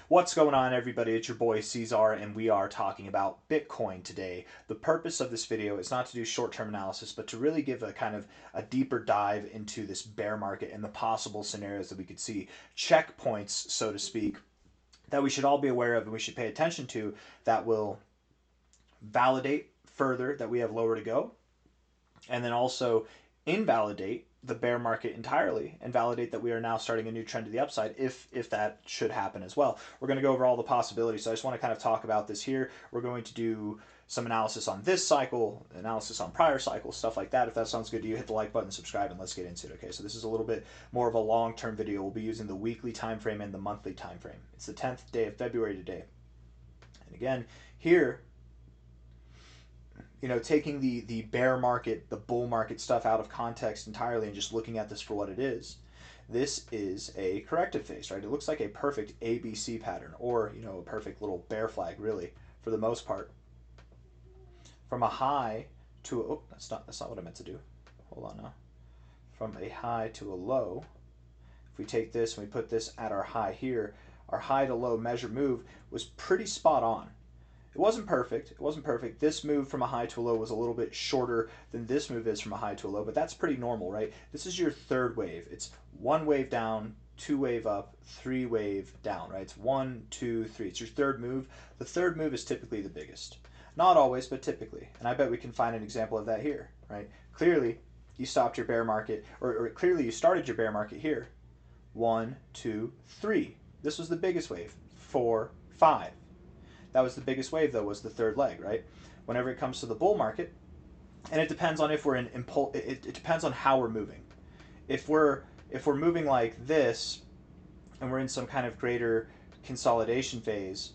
What's going on, everybody? It's your boy C-Zar, and we are talking about Bitcoin today. The purpose of this video is not to do short-term analysis, but to really give a kind of a deeper dive into this bear market and the possible scenarios that we could see, checkpoints, so to speak, that we should all be aware of and we should pay attention to that will validate further that we have lower to go, and then also invalidate the bear market entirely and validate that we are now starting a new trend to the upside if that should happen as well. We're going to go over all the possibilities, so I just want to kind of talk about this here. We're going to do some analysis on this cycle, analysis on prior cycles, stuff like that. If that sounds good to you, hit the like button, subscribe, and let's get into it. Okay, so this is a little bit more of a long-term video. We'll be using the weekly time frame and the monthly time frame. It's the 10th day of February today. And again, here, taking the bear market, the bull market stuff out of context entirely and just looking at this for what it is, this is a corrective phase, right? It looks like a perfect ABC pattern, or, a perfect little bear flag, really, for the most part. From a high to oh, that's not what I meant to do. Hold on now. From a high to a low, if we take this and we put this at our high here, our high to low measure move was pretty spot on. It wasn't perfect. It wasn't perfect. This move from a high to a low was a little bit shorter than this move is from a high to a low, but that's pretty normal, right? This is your third wave. It's one wave down, two wave up, three wave down, right? It's 1, 2, 3. It's your third move. The third move is typically the biggest. Not always, but typically. And I bet we can find an example of that here, right? Clearly, you stopped your bear market, or clearly you started your bear market here. 1, 2, 3. This was the biggest wave. 4, 5. That was the biggest wave, though, was the third leg, right? Whenever it comes to the bull market, and it depends on if we're in impulse. It depends on how we're moving. If we're moving like this, and we're in some kind of greater consolidation phase,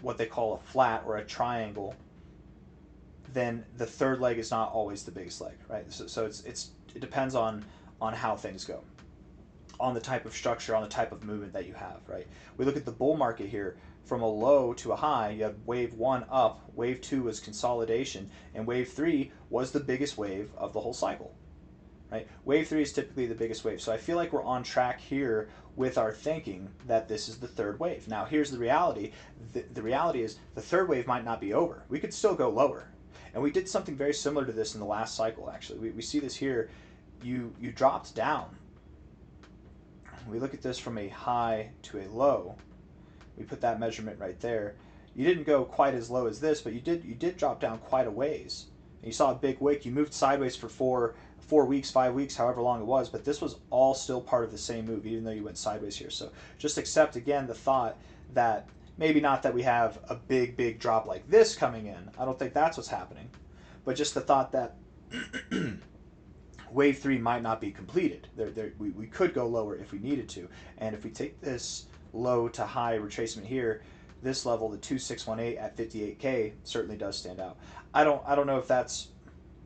what they call a flat or a triangle, then the third leg is not always the biggest leg, right? So it depends on how things go, on the type of structure, on the type of movement that you have, right? We look at the bull market here. From a low to a high, you have wave 1 up, wave 2 was consolidation, and wave 3 was the biggest wave of the whole cycle, right? Wave 3 is typically the biggest wave. So I feel like we're on track here with our thinking that this is the third wave. Now, here's the reality. The reality is the third wave might not be over. We could still go lower. And we did something very similar to this in the last cycle, actually. We see this here. You dropped down. We look at this from a high to a low. We put that measurement right there. You didn't go quite as low as this, but you did drop down quite a ways. And you saw a big wick. You moved sideways for four weeks, 5 weeks, however long it was, but this was all still part of the same move, even though you went sideways here. So just accept, again, the thought that maybe not that we have a big drop like this coming in. I don't think that's what's happening. But just the thought that wave 3 might not be completed. We could go lower if we needed to. And if we take this low to high retracement here, this level, the 2618 at 58K, certainly does stand out. I don't know if that's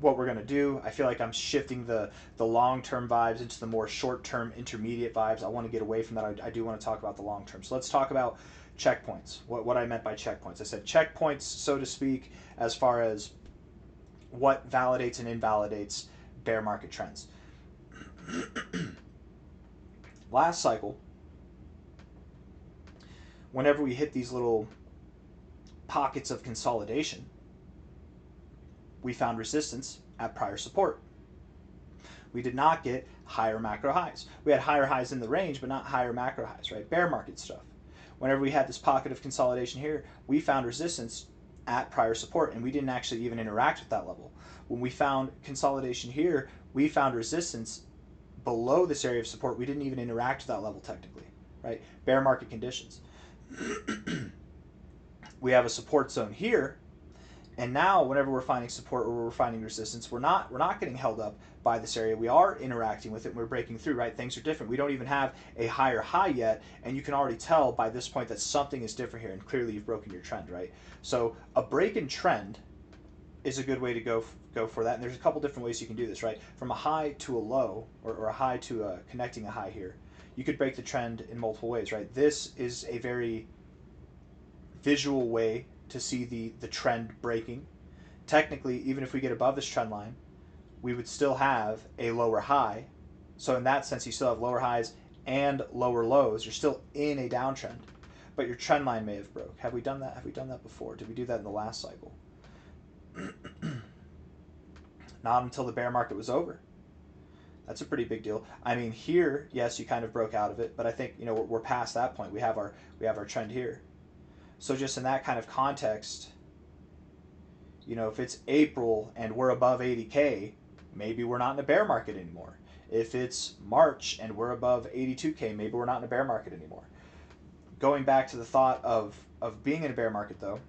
what we're going to do. I feel like I'm shifting the long-term vibes into the more short-term intermediate vibes. I want to get away from that. I do want to talk about the long-term. So let's talk about checkpoints. What I meant by checkpoints. I said checkpoints, so to speak, as far as what validates and invalidates bear market trends. Last cycle, whenever we hit these little pockets of consolidation, we found resistance at prior support. We did not get higher macro highs. We had higher highs in the range, but not higher macro highs, right? Bear market stuff. Whenever we had this pocket of consolidation here, we found resistance at prior support, and we didn't actually even interact with that level. When we found consolidation here, we found resistance below this area of support. We didn't even interact with that level technically, right? Bear market conditions. We have a support zone here, and now whenever we're finding support or we're finding resistance, we're not getting held up by this area. We are interacting with it and we're breaking through, right? Things are different. We don't even have a higher high yet, and you can already tell by this point that something is different here, and clearly you've broken your trend, right? So a break in trend is a good way to go for that, and there's a couple different ways you can do this, right? From a high to a low, or a high to connecting a high here, you could break the trend in multiple ways, right? This is a very visual way to see the trend breaking. Technically, even if we get above this trend line, we would still have a lower high. So in that sense, you still have lower highs and lower lows. You're still in a downtrend. but your trend line may have broke. Have we done that? Have we done that before? Did we do that in the last cycle? Not until the bear market was over. That's a pretty big deal. I mean, here, yes, you kind of broke out of it, but I think, you know, we're past that point. We have our trend here. So just in that kind of context, you know, if it's April and we're above 80K, maybe we're not in a bear market anymore. If it's March and we're above 82K, maybe we're not in a bear market anymore. Going back to the thought of being in a bear market, though,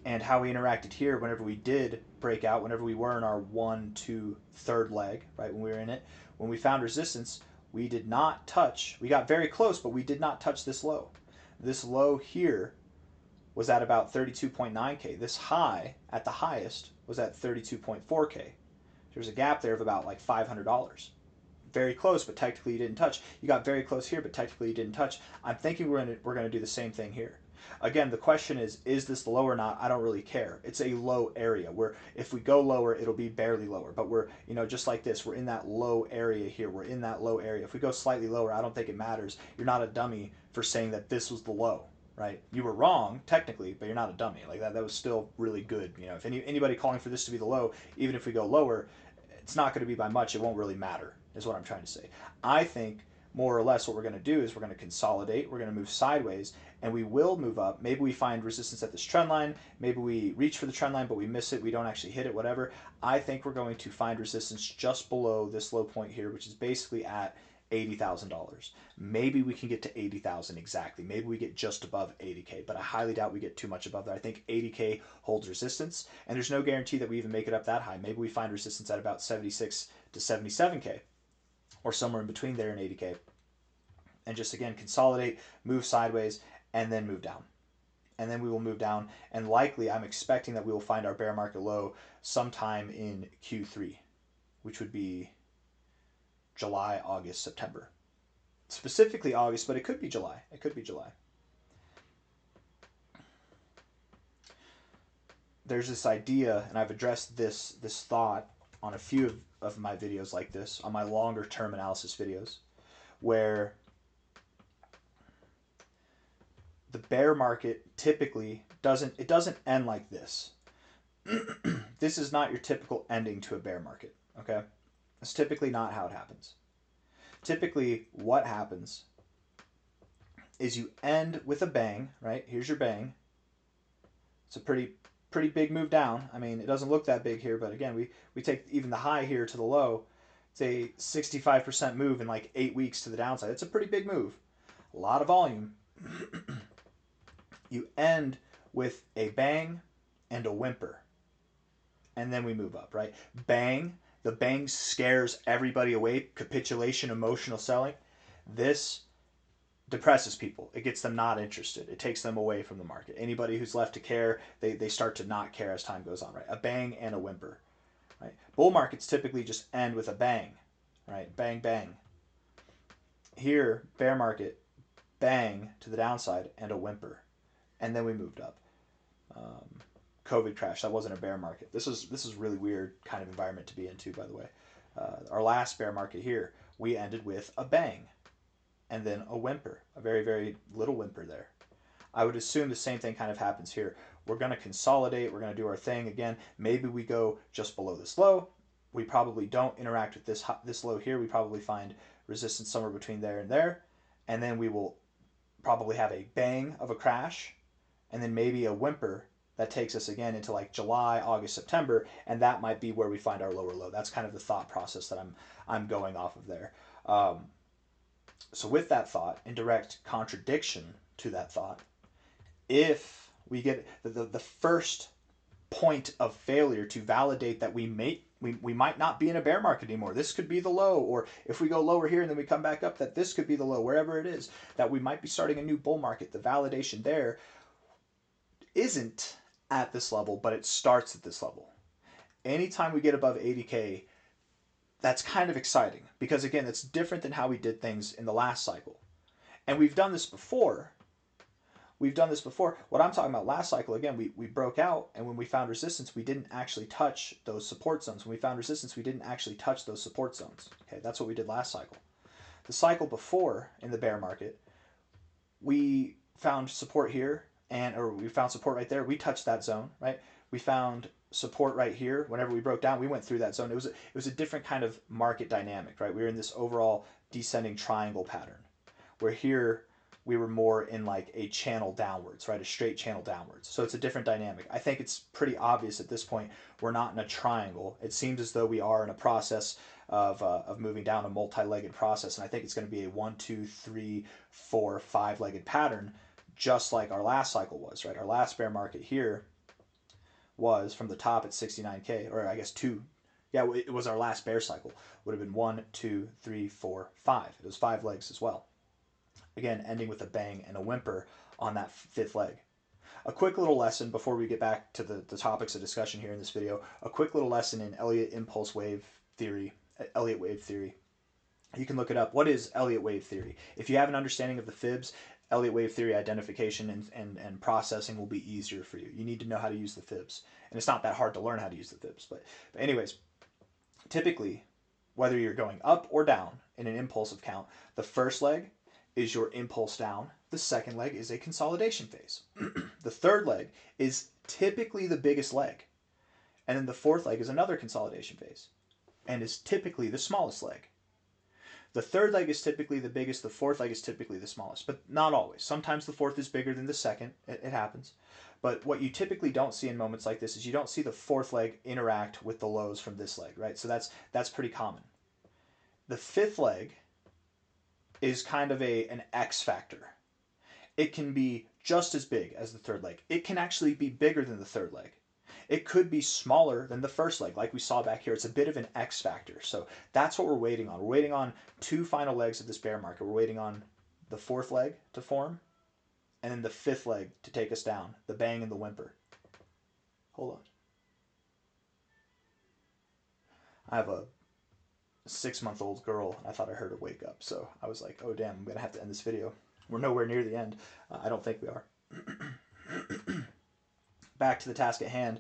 and how we interacted here whenever we did break out, whenever we were in our 1, 2, third leg, right, when we were in it, when we found resistance, we did not touch, we got very close, but we did not touch this low. This low here was at about 32.9K. This high, at the highest, was at 32.4K. There's a gap there of about like $500. Very close, but technically you didn't touch. You got very close here, but technically you didn't touch. I'm thinking we're going to do the same thing here. Again, the question is this low or not? I don't really care. It's a low area where if we go lower, it'll be barely lower. But we're, you know, just like this, we're in that low area here. We're in that low area. If we go slightly lower, I don't think it matters. You're not a dummy for saying that this was the low, right? You were wrong, technically, but you're not a dummy. Like that was still really good. You know, if anybody calling for this to be the low, even if we go lower, it's not going to be by much. It won't really matter, is what I'm trying to say. I think more or less what we're going to do is we're going to consolidate, we're going to move sideways, and we will move up. Maybe we find resistance at this trend line, maybe we reach for the trend line but we miss it, we don't actually hit it, whatever. I think we're going to find resistance just below this low point here, which is basically at $80,000. Maybe we can get to 80,000 exactly. Maybe we get just above 80K, but I highly doubt we get too much above there. I think 80K holds resistance, and there's no guarantee that we even make it up that high. Maybe we find resistance at about 76 to 77K, or somewhere in between there and 80K. And just again, consolidate, move sideways, and then move down. And then we will move down, and likely I'm expecting that we will find our bear market low sometime in Q3, which would be July, August, September. Specifically August, but it could be July. It could be July. There's this idea, and I've addressed this thought on a few of my videos like this, on my longer term analysis videos, where the bear market typically doesn't end like this. This is not your typical ending to a bear market, okay? That's typically not how it happens. Typically, what happens is you end with a bang, right? Here's your bang. It's a pretty big move down. I mean, it doesn't look that big here, but again, we take even the high here to the low. It's a 65% move in like 8 weeks to the downside. It's a pretty big move. A lot of volume. You end with a bang and a whimper. And then we move up, right? Bang. The bang scares everybody away. Capitulation, emotional selling. This depresses people. It gets them not interested. It takes them away from the market. Anybody who's left to care, they start to not care as time goes on, right? A bang and a whimper, right? Bull markets typically just end with a bang, right? Bang, bang. Here, bear market, bang to the downside and a whimper. And then we moved up. COVID crash. That wasn't a bear market. This is really weird kind of environment to be into, by the way. Our last bear market here, we ended with a bang and then a whimper, a very, very little whimper there. I would assume the same thing kind of happens here. We're going to consolidate. We're going to do our thing again. Maybe we go just below this low. We probably don't interact with this low here. We probably find resistance somewhere between there and there. And then we will probably have a bang of a crash and then maybe a whimper that takes us again into like July, August, September, and that might be where we find our lower low. That's kind of the thought process that I'm going off of there. So with that thought, in direct contradiction to that thought, if we get the first point of failure to validate that we might not be in a bear market anymore, this could be the low, or if we go lower here and then we come back up, that this could be the low, wherever it is, that we might be starting a new bull market, the validation there isn't at this level, but it starts at this level. Anytime we get above 80K, that's kind of exciting because, again, it's different than how we did things in the last cycle. And we've done this before. What I'm talking about last cycle, again, we broke out, and when we found resistance, we didn't actually touch those support zones. When we found resistance, we didn't actually touch those support zones. Okay, that's what we did last cycle. The cycle before, in the bear market, we found support here, or we found support right there. We touched that zone, right? We found support right here. Whenever we broke down, we went through that zone. It was a different kind of market dynamic, right? We were in this overall descending triangle pattern, where here we were more in like a channel downwards, right? A straight channel downwards. So it's a different dynamic. I think it's pretty obvious at this point we're not in a triangle. It seems as though we are in a process of moving down a multi-legged process, and I think it's going to be a 1, 2, 3, 4, 5-legged pattern, just like our last cycle was, right? Our last bear market here was from the top at 69K, or I guess two. Yeah, it was our last bear cycle. Would have been 1, 2, 3, 4, 5. It was 5 legs as well. Again, ending with a bang and a whimper on that fifth leg. A quick little lesson before we get back to the topics of discussion here in this video. A quick little lesson in Elliott impulse wave theory, Elliott wave theory. You can look it up. What is Elliott wave theory? If you have an understanding of the fibs, Elliott wave theory identification and processing will be easier for you. You need to know how to use the fibs. And it's not that hard to learn how to use the fibs. But anyways, typically, whether you're going up or down in an impulsive count, the first leg is your impulse down. The second leg is a consolidation phase. The third leg is typically the biggest leg. And then the fourth leg is another consolidation phase and is typically the smallest leg. The third leg is typically the biggest. The fourth leg is typically the smallest, but not always. Sometimes the fourth is bigger than the second. It happens. But what you typically don't see in moments like this is you don't see the fourth leg interact with the lows from this leg, right? So that's pretty common. The fifth leg is kind of an X factor. It can be just as big as the third leg. It can actually be bigger than the third leg. It could be smaller than the first leg, like we saw back here. It's a bit of an X factor. So that's what we're waiting on. We're waiting on 2 final legs of this bear market. We're waiting on the fourth leg to form, and then the fifth leg to take us down, the bang and the whimper. Hold on. I have a 6-month-old girl. I thought I heard her wake up, so I was like, oh damn, I'm gonna have to end this video. We're nowhere near the end. I don't think we are. Back to the task at hand.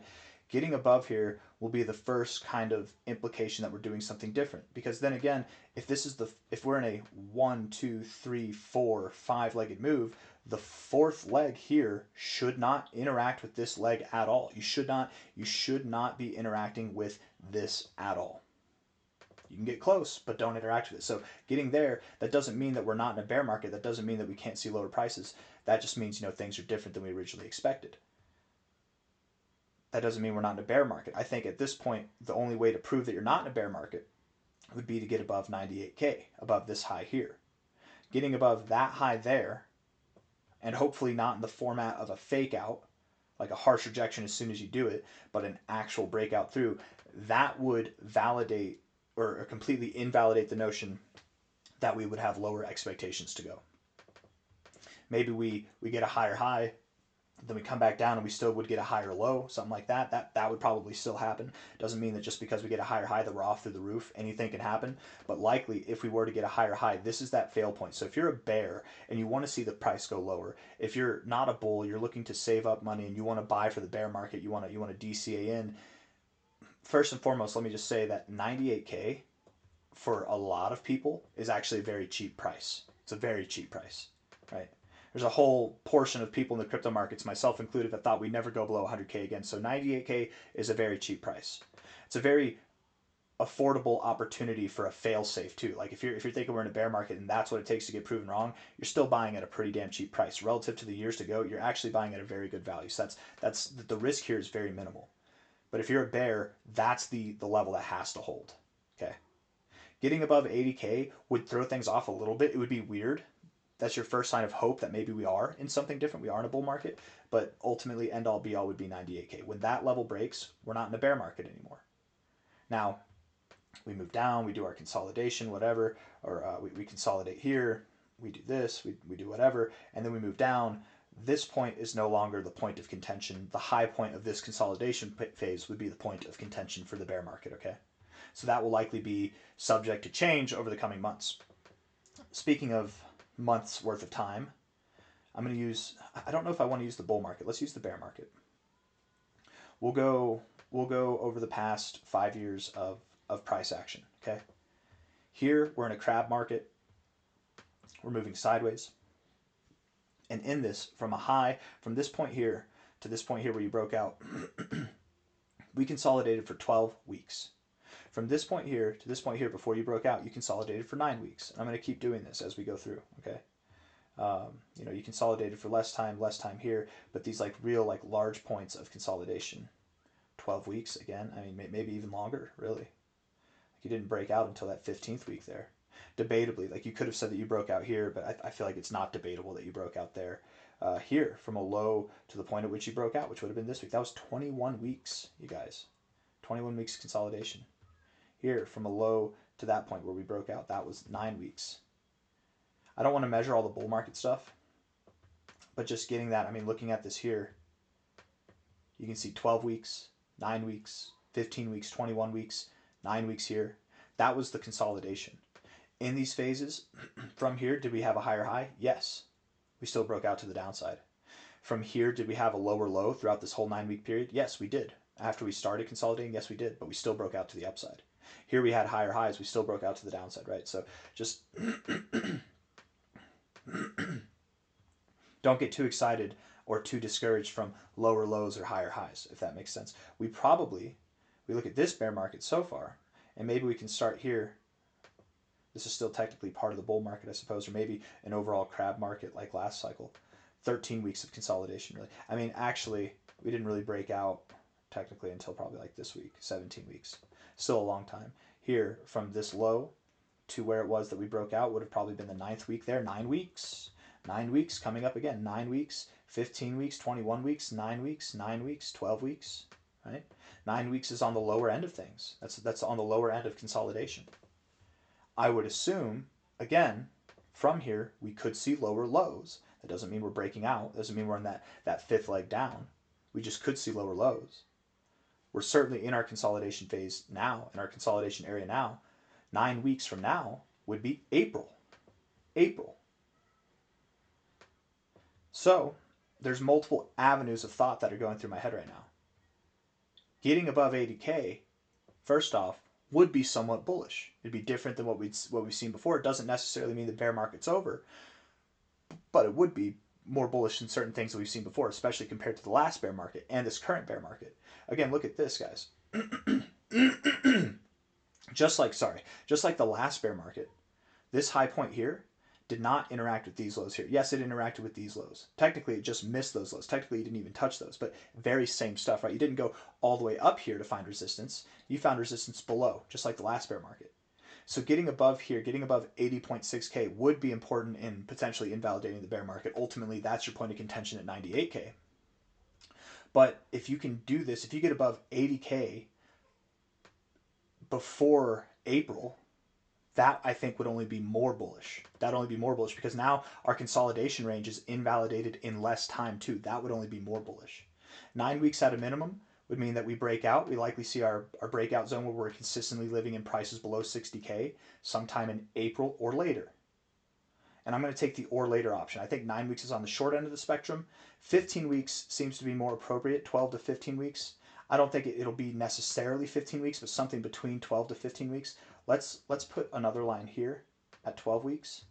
Getting above here will be the first kind of implication that we're doing something different, because then again, if we're in a 1, 2, 3, 4, 5-legged move, the fourth leg here should not interact with this leg at all. You should not be interacting with this at all. You can get close, but don't interact with it. So getting there, that doesn't mean that we're not in a bear market. That doesn't mean that we can't see lower prices. That just means, things are different than we originally expected. That doesn't mean we're not in a bear market. I think at this point, the only way to prove that you're not in a bear market would be to get above 98K, above this high here. Getting above that high there, and hopefully not in the format of a fake out, like a harsh rejection as soon as you do it, but an actual breakout through, that would validate or completely invalidate the notion that we would have lower expectations to go. Maybe we get a higher high, then we come back down and we still would get a higher low, something like that. That would probably still happen. Doesn't mean that just because we get a higher high that we're off through the roof. Anything can happen. But likely, if we were to get a higher high, this is that fail point. So if you're a bear and you want to see the price go lower, if you're not a bull, you're looking to save up money and you want to buy for the bear market, you want to DCA in. First and foremost, let me just say that 98K for a lot of people is actually a very cheap price. It's a very cheap price, right? There's a whole portion of people in the crypto markets, myself included, that thought we'd never go below 100K again. So 98K is a very cheap price. It's a very affordable opportunity for a fail safe too. Like if you're thinking we're in a bear market and that's what it takes to get proven wrong, you're still buying at a pretty damn cheap price relative to the years to go. You're actually buying at a very good value. So that's the risk here is very minimal. But if you're a bear, that's the level that has to hold. Okay. Getting above 80K would throw things off a little bit. It would be weird. That's your first sign of hope that maybe we are in something different. We are in a bull market, but ultimately end all be all would be 98K. When that level breaks, we're not in a bear market anymore. Now, we move down, we do our consolidation, whatever, or we consolidate here, we do this, we do whatever, and then we move down. This point is no longer the point of contention. The high point of this consolidation phase would be the point of contention for the bear market, okay? So that will likely be subject to change over the coming months. Speaking of months worth of time, I'm going to use, I don't know if I want to use the bull market. Let's use the bear market. We'll go over the past 5 years of price action, okay? Here, we're in a crab market. We're moving sideways. And in this, from a high, from this point here to this point here where you broke out, we consolidated for 12 weeks. From this point here to this point here before you broke out, you consolidated for 9 weeks. And I'm going to keep doing this as we go through, okay? You know, you consolidated for less time here, but these like real like large points of consolidation, 12 weeks again. I mean, maybe even longer, really. Like you didn't break out until that 15th week there. Debatably, like you could have said that you broke out here, but I feel like it's not debatable that you broke out there. Here, from a low to the point at which you broke out, which would have been this week. That was 21 weeks, you guys. 21 weeks consolidation. Here, from a low to that point where we broke out, that was 9 weeks. I don't want to measure all the bull market stuff, but just getting that, I mean, looking at this here, you can see 12 weeks, 9 weeks, 15 weeks, 21 weeks, 9 weeks here. That was the consolidation. In these phases, from here, did we have a higher high? Yes. We still broke out to the downside. From here, did we have a lower low throughout this whole 9-week period? Yes, we did. After we started consolidating, yes, we did, but we still broke out to the upside. Here we had higher highs, we still broke out to the downside, right? So just don't get too excited or too discouraged from lower lows or higher highs, if that makes sense. We look at this bear market so far, and maybe we can start here. This is still technically part of the bull market, I suppose, or maybe an overall crab market like last cycle. 13 weeks of consolidation, really. I mean, actually, we didn't really break out technically until probably like this week, 17 weeks. Still a long time. Here, from this low to where it was that we broke out would have probably been the 9th week there. 9 weeks. 9 weeks coming up again. 9 weeks, 15 weeks, 21 weeks, 9 weeks, 9 weeks, 12 weeks, right? 9 weeks is on the lower end of things. That's on the lower end of consolidation. I would assume, again, from here, we could see lower lows. That doesn't mean we're breaking out. That doesn't mean we're in that fifth leg down. We just could see lower lows. We're certainly in our consolidation phase now, in our consolidation area now. 9 weeks from now would be April. April. So there's multiple avenues of thought that are going through my head right now. Getting above 80K, first off, would be somewhat bullish. It'd be different than what we've seen before. It doesn't necessarily mean the bear market's over, but it would be more bullish than certain things that we've seen before, especially compared to the last bear market and this current bear market. Again, look at this, guys. just like the last bear market, this high point here did not interact with these lows here. Yes, it interacted with these lows. Technically, it just missed those lows. Technically, it didn't even touch those, but very same stuff, right? You didn't go all the way up here to find resistance. You found resistance below, just like the last bear market. So getting above here, getting above 80.6K would be important in potentially invalidating the bear market. Ultimately, that's your point of contention at 98K. But if you can do this, if you get above 80K before April, that I think would only be more bullish. That'd only be more bullish because now our consolidation range is invalidated in less time too. That would only be more bullish. 9 weeks at a minimum would mean that we break out. We likely see our breakout zone where we're consistently living in prices below 60K sometime in April or later. And I'm going to take the or later option. I think 9 weeks is on the short end of the spectrum. 15 weeks seems to be more appropriate, 12 to 15 weeks. I don't think it'll be necessarily 15 weeks, but something between 12 to 15 weeks. Let's put another line here at 12 weeks,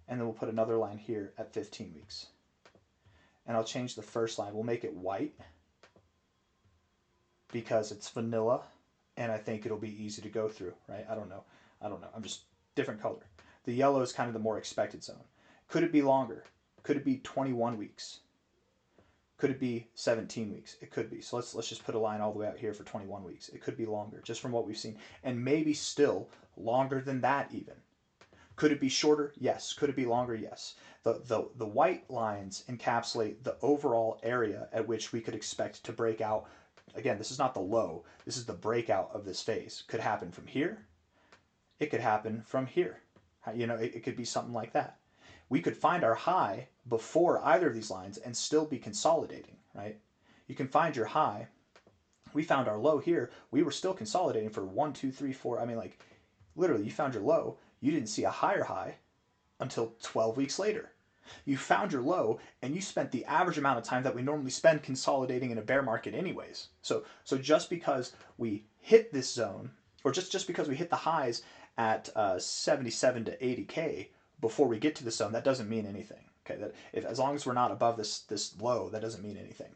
and then we'll put another line here at 15 weeks. And I'll change the first line. We'll make it white because it's vanilla, and I think it'll be easy to go through, right? I don't know. I'm just different color. The yellow is kind of the more expected zone. Could it be longer? Could it be 21 weeks? Could it be 17 weeks? It could be. So let's just put a line all the way out here for 21 weeks. It could be longer, just from what we've seen. And maybe still longer than that even. Could it be shorter? Yes. Could it be longer? Yes. The white lines encapsulate the overall area at which we could expect to break out. Again, this is not the low. This is the breakout of this phase. Could happen from here. It could happen from here. You know, it could be something like that. We could find our high before either of these lines and still be consolidating, right? You can find your high. We found our low here. We were still consolidating for 1, 2, 3, 4. I mean, like, literally, you found your low. You didn't see a higher high until 12 weeks later. You found your low, and you spent the average amount of time that we normally spend consolidating in a bear market anyways. So just because we hit this zone, or just because we hit the highs at 77 to 80K before we get to the zone, that doesn't mean anything. Okay, that if as long as we're not above this low, that doesn't mean anything.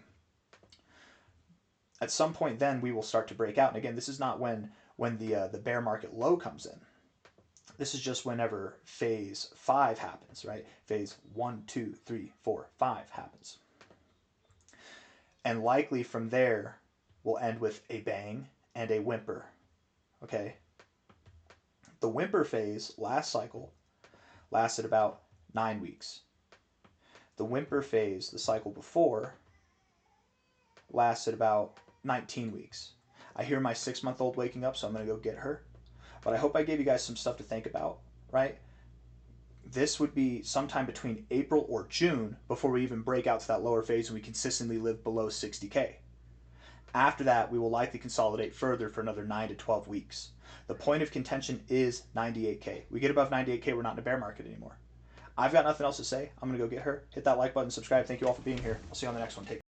At some point, then we will start to break out. And again, this is not when the bear market low comes in. This is just whenever phase 5 happens, right? Phase 1, 2, 3, 4, 5 happens. And likely from there, we'll end with a bang and a whimper. Okay? The whimper phase last cycle lasted about 9 weeks. The whimper phase, the cycle before, lasted about 19 weeks. I hear my 6-month-old waking up, so I'm going to go get her. But I hope I gave you guys some stuff to think about, right? This would be sometime between April or June before we even break out to that lower phase and we consistently live below 60K. After that, we will likely consolidate further for another 9 to 12 weeks. The point of contention is 98K. We get above 98K, we're not in a bear market anymore. I've got nothing else to say. I'm going to go get her. Hit that like button, subscribe. Thank you all for being here. I'll see you on the next one. Take care.